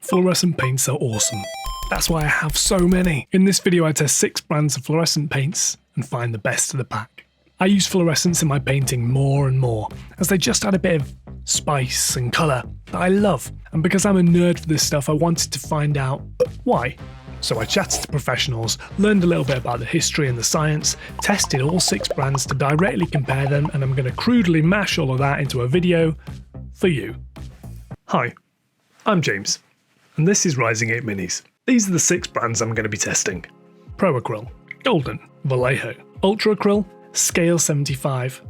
Fluorescent paints are awesome. That's why I have so many. In this video I test 6 brands of fluorescent paints and find the best of the pack. I use fluorescents in my painting more and more, as they just add a bit of spice and colour that I love. And because I'm a nerd for this stuff, I wanted to find out why. So I chatted to professionals, learned a little bit about the history and the science, tested all 6 brands to directly compare them, and I'm going to crudely mash all of that into a video for you. Hi, I'm James, and this is Rising 8 Minis. These are the 6 brands I'm going to be testing. Acryl, Golden, Vallejo, UltrAcryl, Scale 75,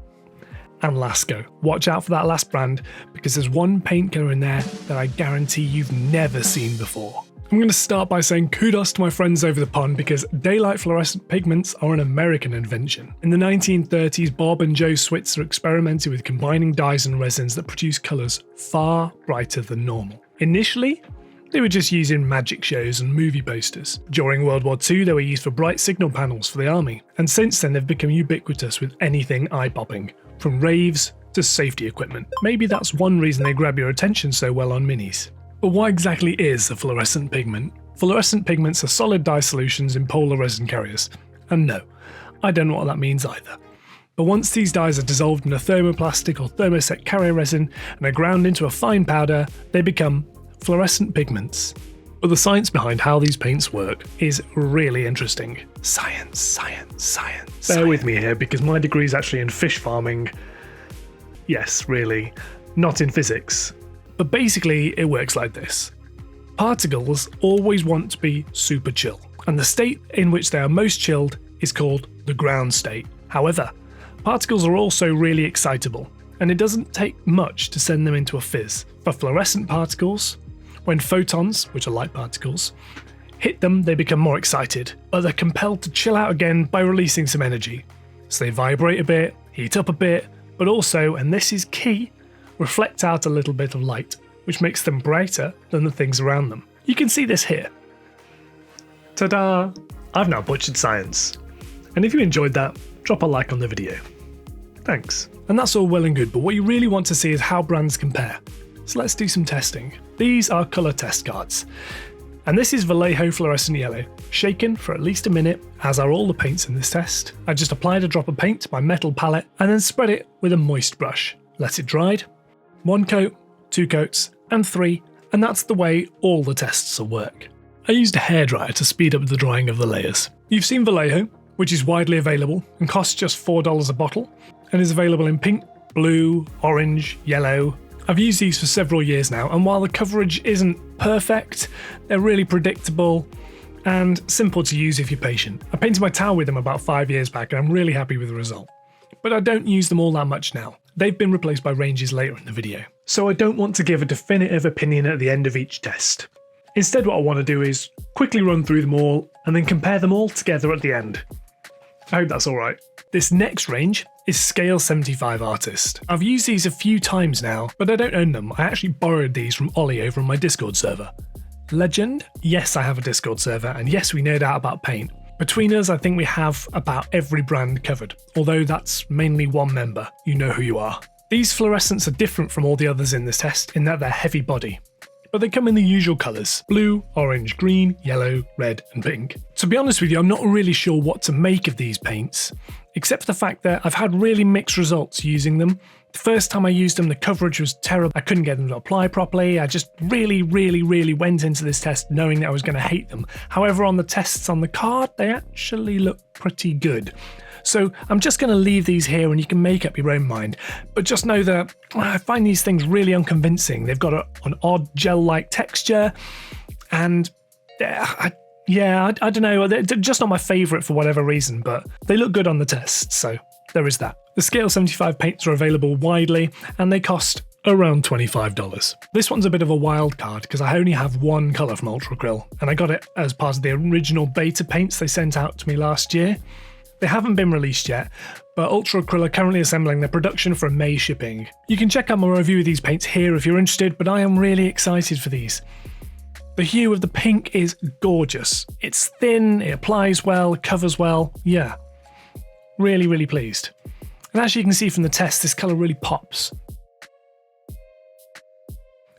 and Lascaux. Watch out for that last brand, because there's one paint colour in there that I guarantee you've never seen before. I'm going to start by saying kudos to my friends over the pond, because daylight fluorescent pigments are an American invention. In the 1930s, Bob and Joe Switzer experimented with combining dyes and resins that produce colours far brighter than normal. Initially, they were just used in magic shows and movie posters. During World War II, they were used for bright signal panels for the army, and since then they've become ubiquitous with anything eye-popping, from raves to safety equipment. Maybe that's one reason they grab your attention so well on minis. But what exactly is a fluorescent pigment? Fluorescent pigments are solid dye solutions in polar resin carriers. And no, I don't know what that means either. But once these dyes are dissolved in a thermoplastic or thermoset carrier resin and are ground into a fine powder, they become fluorescent pigments. But the science behind how these paints work is really interesting. Science. Bear with me here, because my degree is actually in fish farming. Yes, really, not in physics. But basically, it works like this. Particles always want to be super chill, and the state in which they are most chilled is called the ground state. However, particles are also really excitable, and it doesn't take much to send them into a fizz. For fluorescent particles, when photons, which are light particles, hit them, they become more excited, but they're compelled to chill out again by releasing some energy. So they vibrate a bit, heat up a bit, but also, and this is key, reflect out a little bit of light, which makes them brighter than the things around them. You can see this here. Ta-da! I've now butchered science. And if you enjoyed that, drop a like on the video. Thanks. And that's all well and good, but what you really want to see is how brands compare. So let's do some testing. These are colour test cards. And this is Vallejo Fluorescent Yellow, shaken for at least a minute, as are all the paints in this test. I just applied a drop of paint to my metal palette and then spread it with a moist brush. Let it dry. 1 coat, 2 coats, and 3, and that's the way all the tests will work. I used a hairdryer to speed up the drying of the layers. You've seen Vallejo, which is widely available and costs just $4 a bottle, and is available in pink, blue, orange, yellow. I've used these for several years now, and while the coverage isn't perfect, they're really predictable and simple to use if you're patient. I painted my tower with them about 5 years back, and I'm really happy with the result. But I don't use them all that much now. They've been replaced by ranges later in the video. So I don't want to give a definitive opinion at the end of each test. Instead, what I want to do is quickly run through them all and then compare them all together at the end. I hope that's alright. This next range is Scale 75 Artist. I've used these a few times now, but I don't own them. I actually borrowed these from Ollie over on my Discord server. Legend? Yes, I have a Discord server, and yes, we nerd out about paint. Between us, I think we have about every brand covered, although that's mainly one member. You know who you are. These fluorescents are different from all the others in this test in that they're heavy body, but they come in the usual colours: blue, orange, green, yellow, red and pink. To be honest with you, I'm not really sure what to make of these paints, except for the fact that I've had really mixed results using them. The first time I used them, the coverage was terrible. I couldn't get them to apply properly. I just really went into this test knowing that I was going to hate them. However, on the tests on the card, they actually look pretty good. So I'm just going to leave these here and you can make up your own mind. But just know that I find these things really unconvincing. They've got an odd gel-like texture, and I don't know, they're just not my favourite for whatever reason, but they look good on the test, so there is that. The Scale 75 paints are available widely, and they cost around $25. This one's a bit of a wild card because I only have one colour from UltrAcryl, and I got it as part of the original beta paints they sent out to me last year. They haven't been released yet, but UltrAcryl are currently assembling their production for May shipping. You can check out my review of these paints here if you're interested, but I am really excited for these. The hue of the pink is gorgeous. It's thin, it applies well, covers well. Yeah, really pleased. And as you can see from the test, this colour really pops.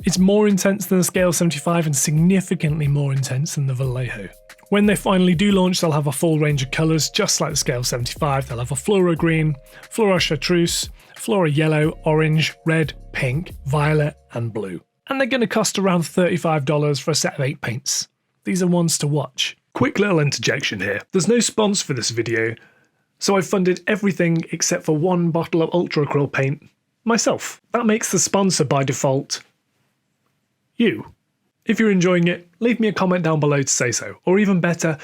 It's more intense than the Scale 75 and significantly more intense than the Vallejo. When they finally do launch, they'll have a full range of colours, just like the Scale 75. They'll have a Fluoro Green, Fluoro Chartreuse, Fluoro Yellow, Orange, Red, Pink, Violet and Blue. And they're going to cost around $35 for a set of 8 paints. These are ones to watch. Quick little interjection here. There's no sponsor for this video, so I've funded everything except for one bottle of UltrAcryl paint myself. That makes the sponsor by default you. If you're enjoying it, leave me a comment down below to say so. Or even better,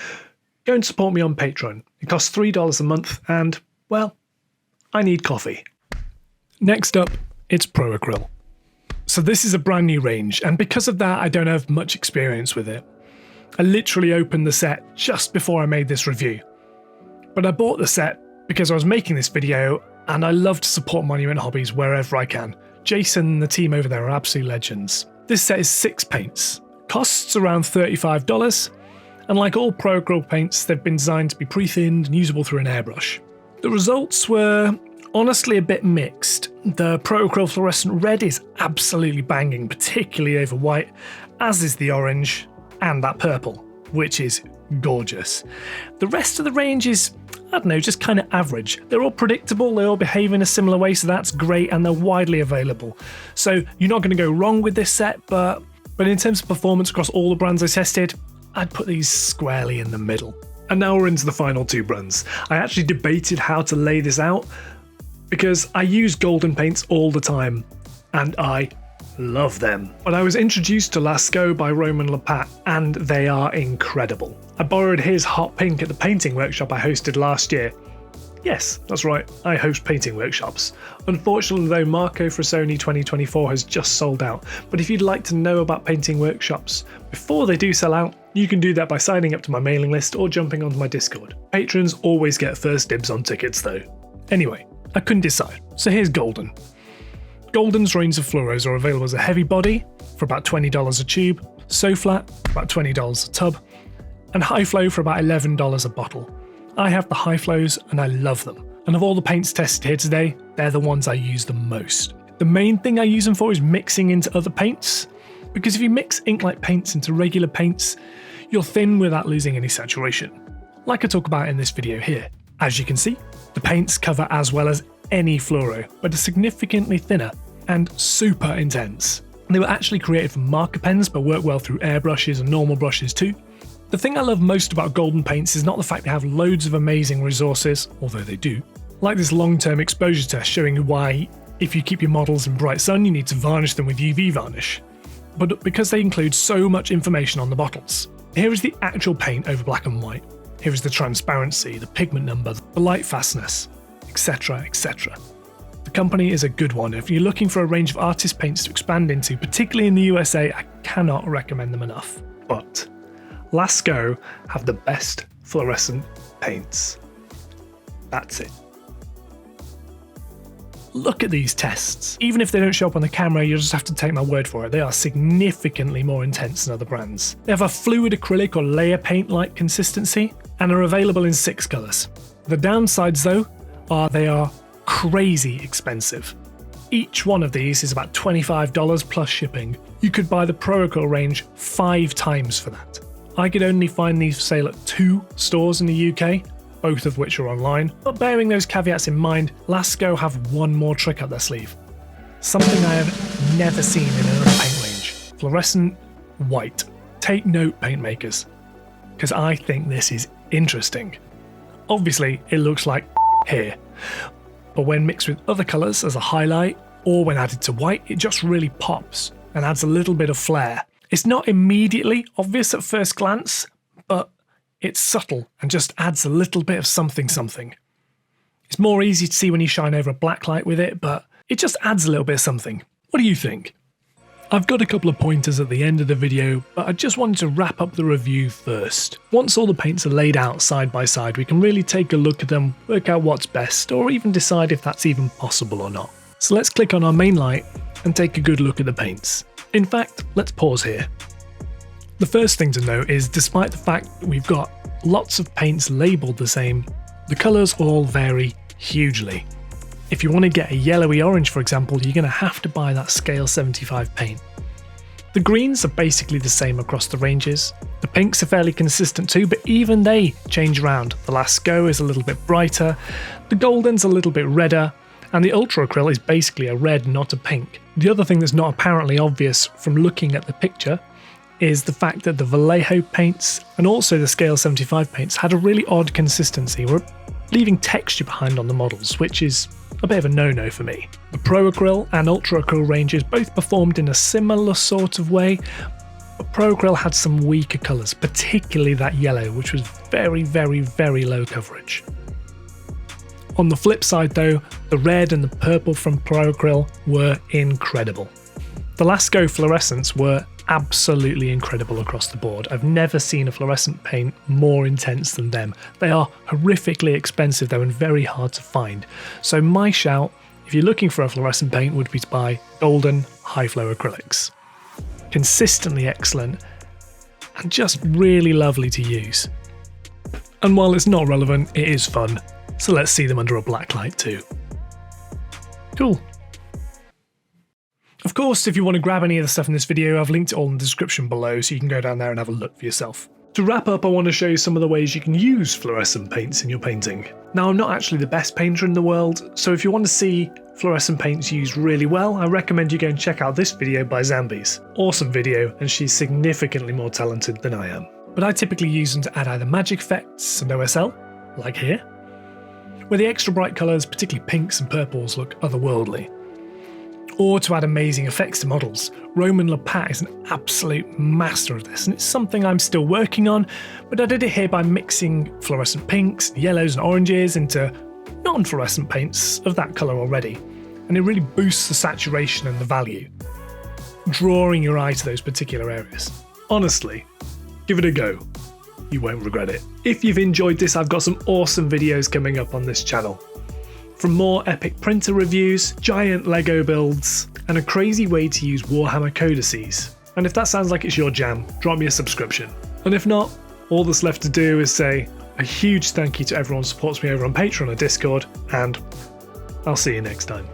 go and support me on Patreon. It costs $3 a month and, well, I need coffee. Next up, it's ProAcryl. So this is a brand new range, and because of that I don't have much experience with it. I literally opened the set just before I made this review. But I bought the set because I was making this video and I love to support monument hobbies wherever I can. Jason and the team over there are absolute legends. This set is 6 paints, costs around $35, and like all ProAcryl paints, they've been designed to be pre-thinned and usable through an airbrush. The results were honestly a bit mixed. The ProAcryl Fluorescent Red is absolutely banging, particularly over white, as is the orange and that purple, which is gorgeous. The rest of the range is, I don't know, just kind of average. They're all predictable, they all behave in a similar way, so that's great, and they're widely available. So you're not going to go wrong with this set, but in terms of performance across all the brands I tested, I'd put these squarely in the middle. And now we're into the final 2 brands. I actually debated how to lay this out, because I use golden paints all the time, and I love them. But I was introduced to Lascaux by Roman Lepat, and they are incredible. I borrowed his hot pink at the painting workshop I hosted last year. Yes, that's right, I host painting workshops. Unfortunately though, Marco Frassoni 2024 has just sold out, but if you'd like to know about painting workshops before they do sell out, you can do that by signing up to my mailing list or jumping onto my Discord. Patrons always get first dibs on tickets though. Anyway, I couldn't decide, so here's Golden. Golden's range of fluoros are available as a heavy body for about $20 a tube, so flat about $20 a tub, and high flow for about $11 a bottle. I have the high flows and I love them, and of all the paints tested here today, they're the ones I use the most. The main thing I use them for is mixing into other paints, because if you mix ink-like paints into regular paints, you'll thin without losing any saturation, like I talk about in this video here. As you can see, the paints cover as well as any fluoro, but are significantly thinner and super intense. They were actually created from marker pens but work well through airbrushes and normal brushes too. The thing I love most about golden paints is not the fact they have loads of amazing resources, although they do, like this long-term exposure test showing why if you keep your models in bright sun you need to varnish them with UV varnish, but because they include so much information on the bottles. Here is the actual paint over black and white. Here is the transparency, the pigment number, the light fastness, etc, etc. The company is a good one. If you're looking for a range of artist paints to expand into, particularly in the USA, I cannot recommend them enough. But Lascaux have the best fluorescent paints. That's it. Look at these tests. Even if they don't show up on the camera, you'll just have to take my word for it. They are significantly more intense than other brands. They have a fluid acrylic or layer paint-like consistency and are available in 6 colours. The downsides though are they are crazy expensive. Each one of these is about $25 plus shipping. You could buy the ProAcryl range 5 times for that. I could only find these for sale at 2 stores in the UK, both of which are online, but bearing those caveats in mind, Lascaux have one more trick up their sleeve. Something I have never seen in another paint range. Fluorescent white. Take note, paint makers, because I think this is interesting. Obviously, it looks like here, but when mixed with other colours as a highlight, or when added to white, it just really pops and adds a little bit of flair. It's not immediately obvious at first glance, but it's subtle and just adds a little bit of something. It's more easy to see when you shine over a black light with it, but it just adds a little bit of something. What do you think? I've got a couple of pointers at the end of the video, but I just wanted to wrap up the review first. Once all the paints are laid out side by side, we can really take a look at them, work out what's best, or even decide if that's even possible or not. So let's click on our main light and take a good look at the paints. In fact, let's pause here. The first thing to note is, despite the fact that we've got lots of paints labelled the same, the colours all vary hugely. If you want to get a yellowy orange, for example, you're going to have to buy that Scale 75 paint. The greens are basically the same across the ranges. The pinks are fairly consistent too, but even they change around. The Lascaux is a little bit brighter, the golden's a little bit redder, and the UltrAcryl is basically a red, not a pink. The other thing that's not apparently obvious from looking at the picture is the fact that the Vallejo paints and also the Scale 75 paints had a really odd consistency. We're leaving texture behind on the models, which is a bit of a no-no for me. The Pro Acryl and UltrAcryl ranges both performed in a similar sort of way, but Pro Acryl had some weaker colours, particularly that yellow, which was very, very, very low coverage. On the flip side though, the red and the purple from Pro Acryl were incredible. The Lascaux fluorescents were absolutely incredible across the board. I've never seen a fluorescent paint more intense than them. They are horrifically expensive though and very hard to find. So my shout, if you're looking for a fluorescent paint, would be to buy golden high flow acrylics. Consistently excellent and just really lovely to use. And while it's not relevant, it is fun. So let's see them under a black light too. Cool. Of course, if you want to grab any of the stuff in this video, I've linked it all in the description below so you can go down there and have a look for yourself. To wrap up, I want to show you some of the ways you can use fluorescent paints in your painting. Now, I'm not actually the best painter in the world, so if you want to see fluorescent paints used really well, I recommend you go and check out this video by Zambies. Awesome video, and she's significantly more talented than I am. But I typically use them to add either magic effects and OSL, like here, where the extra bright colours, particularly pinks and purples, look otherworldly. Or to add amazing effects to models. Roman Lepat is an absolute master of this, and it's something I'm still working on, but I did it here by mixing fluorescent pinks, yellows and oranges into non-fluorescent paints of that colour already, and it really boosts the saturation and the value, drawing your eye to those particular areas. Honestly, give it a go. You won't regret it. If you've enjoyed this, I've got some awesome videos coming up on this channel. From more epic printer reviews, giant Lego builds, and a crazy way to use Warhammer codices. And if that sounds like it's your jam, drop me a subscription. And if not, all that's left to do is say a huge thank you to everyone who supports me over on Patreon or Discord, and I'll see you next time.